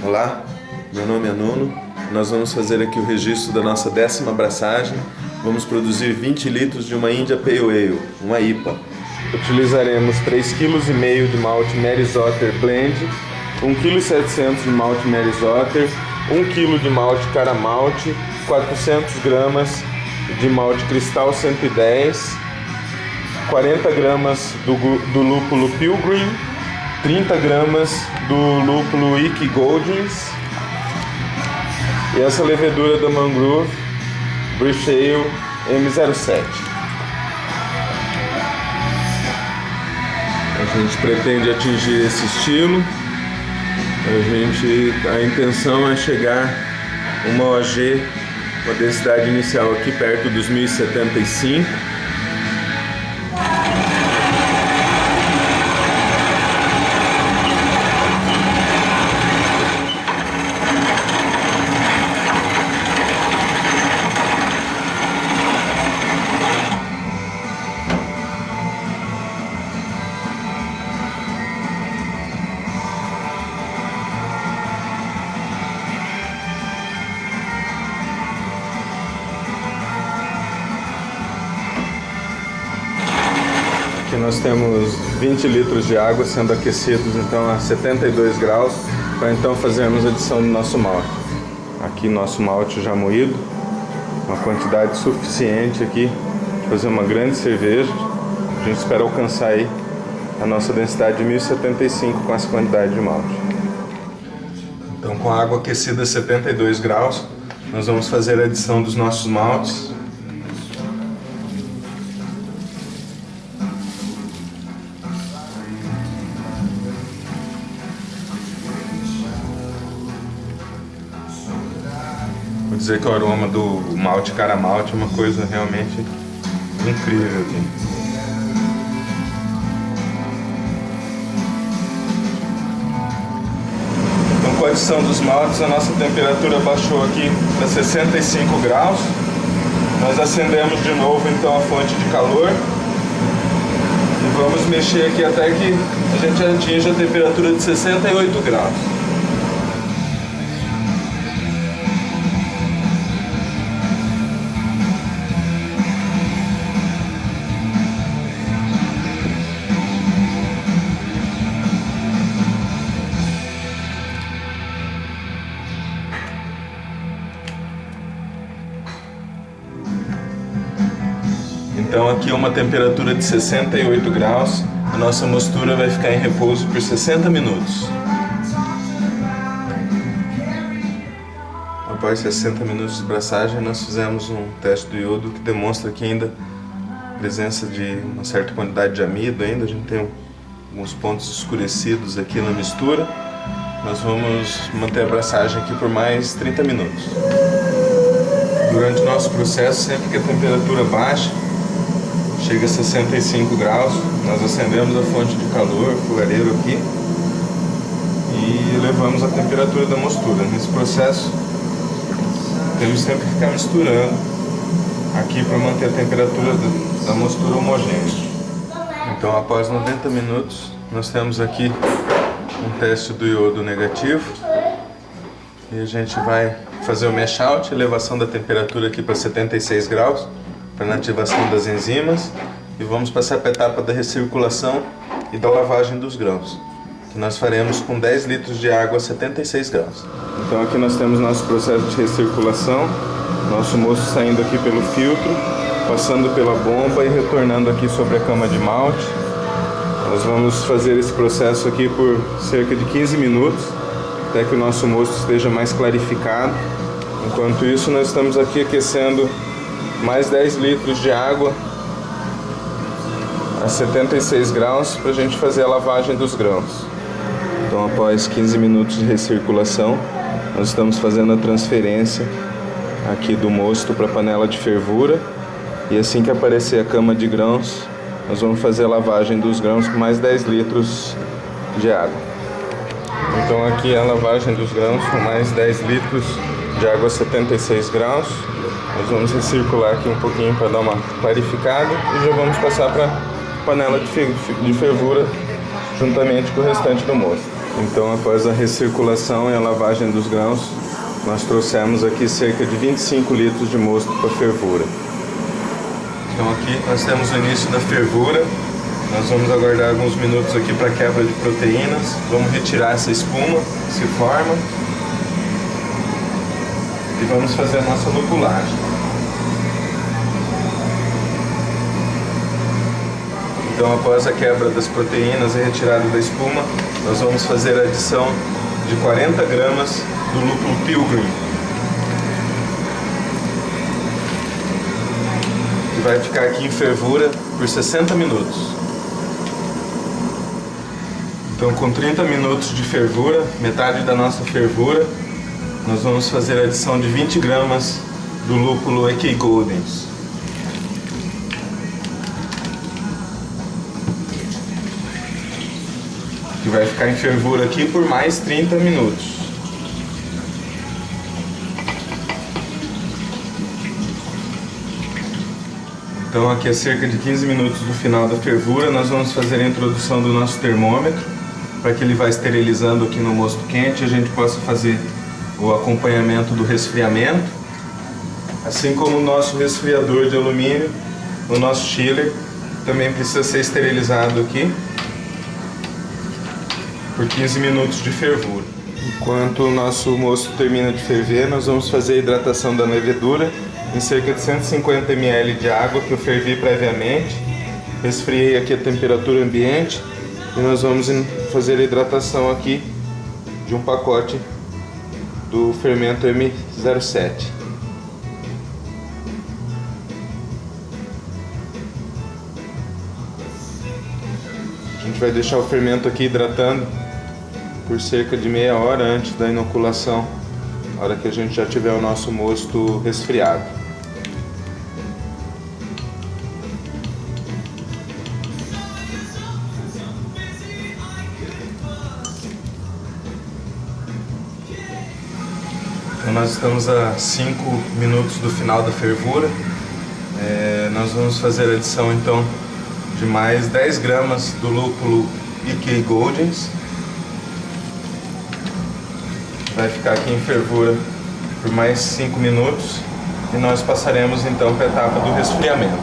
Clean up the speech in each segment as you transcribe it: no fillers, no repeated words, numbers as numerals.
Olá, meu nome é Nuno. Nós vamos fazer aqui o registro da nossa 10ª abraçagem. Vamos produzir 20 litros de uma India Pale Ale, uma IPA. Utilizaremos 3,5 kg de malte Mary's Otter Blend, 1,7 kg de malte Mary's Otter, 1 kg de malte Cara Malte, 400 gramas de malte Cristal 110, 40 gramas do lúpulo Pilgrim, 30 gramas do lúpulo Icky Goldings e essa levedura da Mangrove British Ale M07. A gente pretende atingir esse estilo. A intenção é chegar uma OG com a densidade inicial aqui perto dos 1075. Aqui nós temos 20 litros de água sendo aquecidos então a 72 graus para então fazermos a adição do nosso malte. Aqui nosso malte já moído, uma quantidade suficiente aqui para fazer uma grande cerveja. A gente espera alcançar aí a nossa densidade de 1075 com essa quantidade de malte. Então com a água aquecida a 72 graus, nós vamos fazer a adição dos nossos maltes. Vou dizer que o aroma do malte Cara Malte é uma coisa realmente incrível aqui. Então, com a adição dos maltes, a nossa temperatura baixou aqui para 65 graus. Nós acendemos de novo então a fonte de calor e vamos mexer aqui até que a gente atinja a temperatura de 68 graus. Então aqui é uma temperatura de 68 graus, a nossa mostura vai ficar em repouso por 60 minutos. Após 60 minutos de braçagem, nós fizemos um teste do iodo que demonstra que ainda a presença de uma certa quantidade de amido, ainda a gente tem alguns pontos escurecidos aqui na mistura. Nós vamos manter a braçagem aqui por mais 30 minutos. Durante o nosso processo, sempre que a temperatura baixa, chega a 65 graus, nós acendemos a fonte de calor, o fogareiro aqui, e elevamos a temperatura da mostura. Nesse processo, temos sempre que ficar misturando aqui para manter a temperatura da mostura homogênea. Então, após 90 minutos, nós temos aqui um teste do iodo negativo, e a gente vai fazer o mash out, elevação da temperatura aqui para 76 graus, para a ativação das enzimas, e vamos passar para a etapa da recirculação e da lavagem dos grãos, que nós faremos com 10 litros de água a 76 graus. Então aqui nós temos nosso processo de recirculação, nosso moço saindo aqui pelo filtro, passando pela bomba e retornando aqui sobre a cama de malte. Nós vamos fazer esse processo aqui por cerca de 15 minutos, até que o nosso moço esteja mais clarificado. Enquanto isso, nós estamos aqui aquecendo mais 10 litros de água a 76 graus para a gente fazer a lavagem dos grãos. Então, após 15 minutos de recirculação, nós estamos fazendo a transferência aqui do mosto para a panela de fervura, e assim que aparecer a cama de grãos, nós vamos fazer a lavagem dos grãos com mais 10 litros de água. Então aqui a lavagem dos grãos com mais 10 litros de água a 76 graus. Nós vamos recircular aqui um pouquinho para dar uma clarificada e já vamos passar para a panela de fervura juntamente com o restante do mosto. Então, após a recirculação e a lavagem dos grãos, nós trouxemos aqui cerca de 25 litros de mosto para fervura. Então aqui nós temos o início da fervura. Nós vamos aguardar alguns minutos aqui para quebra de proteínas. Vamos retirar essa espuma que se forma. E vamos fazer a nossa lupulagem. Então, após a quebra das proteínas e retirada da espuma, nós vamos fazer a adição de 40 gramas do lúpulo Pilgrim, que vai ficar aqui em fervura por 60 minutos. Então, com 30 minutos de fervura, metade da nossa fervura, nós vamos fazer a adição de 20 gramas do lúpulo EK Goldens. Que vai ficar em fervura aqui por mais 30 minutos. Então aqui a cerca de 15 minutos do final da fervura, nós vamos fazer a introdução do nosso termômetro, para que ele vá esterilizando aqui no mosto quente e a gente possa fazer o acompanhamento do resfriamento, assim como o nosso resfriador de alumínio, o nosso chiller, também precisa ser esterilizado aqui por 15 minutos de fervura. Enquanto o nosso mosto termina de ferver, nós vamos fazer a hidratação da levedura em cerca de 150 ml de água que eu fervi previamente. Resfriei aqui a temperatura ambiente e nós vamos fazer a hidratação aqui de um pacote do fermento M07. A gente vai deixar o fermento aqui hidratando por cerca de meia hora antes da inoculação, na hora que a gente já tiver o nosso mosto resfriado. Então nós estamos a 5 minutos do final da fervura. Nós vamos fazer a adição então de mais 10 gramas do lúpulo EK Goldens. Vai ficar aqui em fervura por mais 5 minutos e nós passaremos então para a etapa do resfriamento.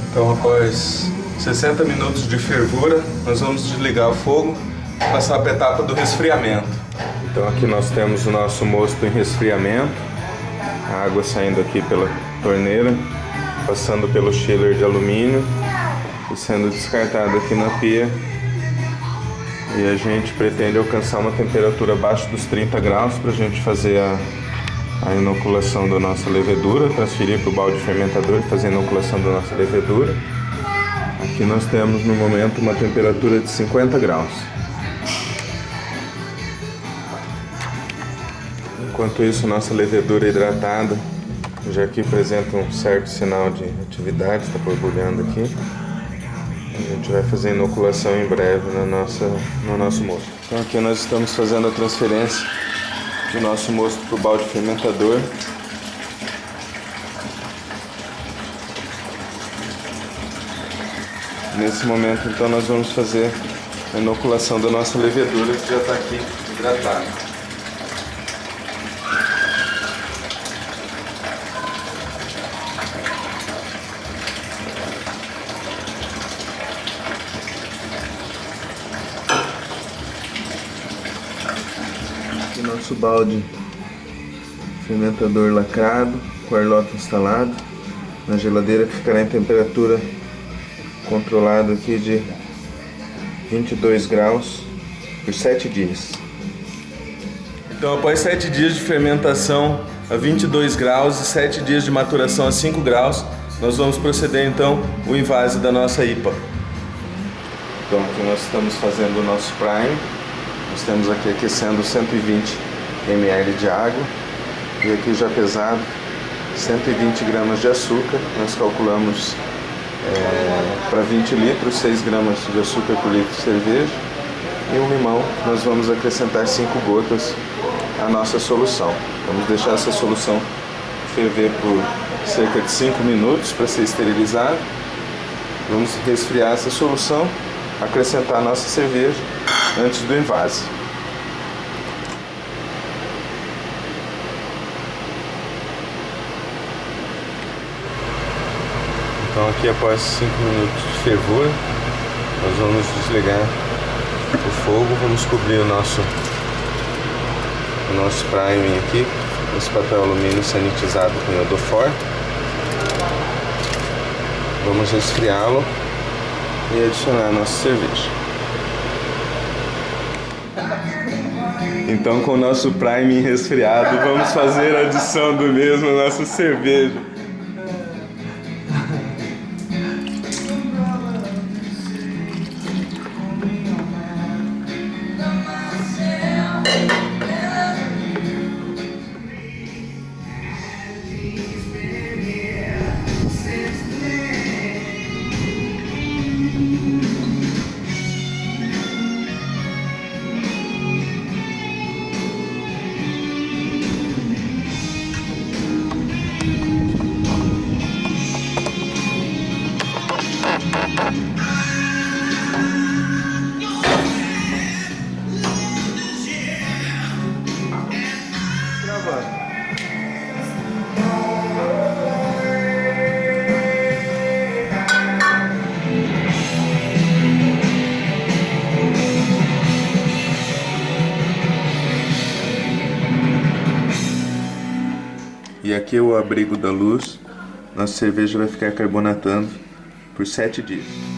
Então, após 60 minutos de fervura, nós vamos desligar o fogo e passar para a etapa do resfriamento. Então aqui nós temos o nosso mosto em resfriamento, a água saindo aqui pela torneira, passando pelo chiller de alumínio e sendo descartado aqui na pia. E a gente pretende alcançar uma temperatura abaixo dos 30 graus para a gente fazer a inoculação da nossa levedura, transferir para o balde fermentador e fazer a inoculação da nossa levedura. Aqui nós temos no momento uma temperatura de 50 graus. Enquanto isso, nossa levedura hidratada já aqui apresenta um certo sinal de atividade, está borbulhando aqui. A gente vai fazer a inoculação em breve no nosso mosto. Então aqui nós estamos fazendo a transferência do nosso mosto para o balde fermentador. Nesse momento então nós vamos fazer a inoculação da nossa levedura que já está aqui hidratada. Nosso balde fermentador lacrado, com o airlock instalado na geladeira, que ficará em temperatura controlada aqui de 22 graus por 7 dias. Então, após 7 dias de fermentação a 22 graus e 7 dias de maturação a 5 graus, nós vamos proceder então o invase da nossa IPA. Então aqui nós estamos fazendo o nosso prime. Nós temos aqui aquecendo 120 ml de água e aqui já pesado 120 gramas de açúcar. Nós calculamos para 20 litros, 6 gramas de açúcar por litro de cerveja, e um limão. Nós vamos acrescentar 5 gotas à nossa solução. Vamos deixar essa solução ferver por cerca de 5 minutos para ser esterilizada Vamos resfriar essa solução, acrescentar a nossa cerveja antes do envase. Então aqui após 5 minutos de fervura, nós vamos desligar o fogo, vamos cobrir o nosso priming aqui, esse papel alumínio sanitizado com iodofor. Vamos resfriá-lo e adicionar a nossa cerveja. Então, com o nosso priming resfriado, vamos fazer a adição do mesmo à nossa cerveja. E aqui é o abrigo da luz. Nossa cerveja vai ficar carbonatando por 7 dias.